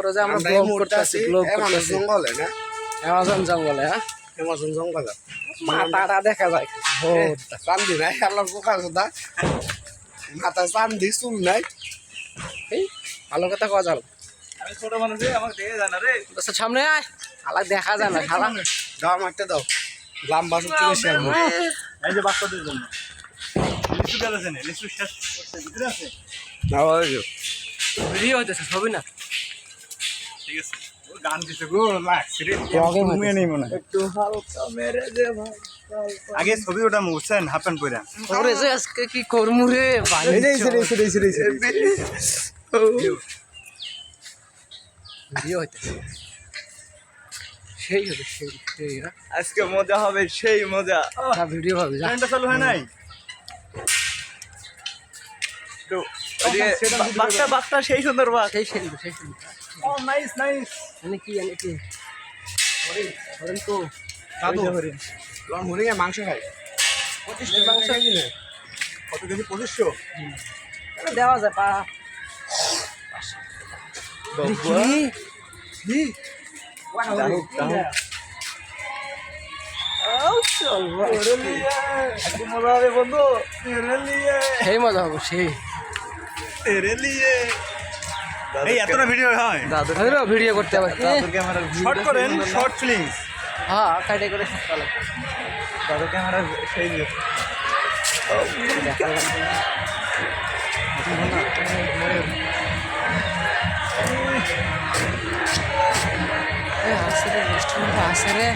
করো যে আমরা ব্লগ করতেছি, ব্লগ করতেছি জঙ্গলে না, অ্যামাজন জঙ্গলে। হ্যাঁ, অ্যামাজন জঙ্গলে মাথাটা দেখা যায় চান্দি নাই, আল্লাহ বোকা কথা, মাথা চান্দি চুল নাই। এই ভালো কথা কওয়া যাবে। আমি ছোট মানুষ রে, আমাকে দেখে জানা রে। আচ্ছা সামনে আয়, আলাদা দেখা যায় না শালা। দাও আমারটা দাও, লাম্বা সত্যি বেশি আনবো। এই যে বাচ্চাদের জন্য লিচু গাছ আছে না, লিচু শেষ করতে ভিতরে আছে। ভিডিও হইতেছে, ছবি না। ঠিক আছে, ও গান দিছে গো, লাগছে রে। ব্লগে তুমি নেই মনে হয়। একটু হালকা মেরে দে ভাই। আগে ছবি ওটা মুছছেন হাফ প্যান্ট পরে। ওরে যে আজকে কি করমু রে ভাই। ভিডিও হইতেছে, সেই হবে সেই সেই। হ্যাঁ, আজকে মজা হবে, সেই মজা। ভিডিও হবে যা। ফ্যানটা চালু হয় নাই তো বাঘটা সেই সুন্দর বাঘ। সেই সেই সেই সেই। ও নাইস নাইস। এনে কি হরেন তো দাদু লং হরিণে মাংস খাই, 25 মাংস খাই কিনে কত কেজি? 2500। দেওয়া যায় পা। মজা হবে বন্ধু, সেই মজা হবে সেই। এই এতটা ভিডিও হয়? দাদুর ভিডিও করতে হবে। শর্ট করেন, শর্ট ফিল্মস। হ্যাঁ, কাটে করে সস্তা লাগে। দাদুর ক্যামেরা সেই আসে রে, রেস্টুরেন্টে আসে রে।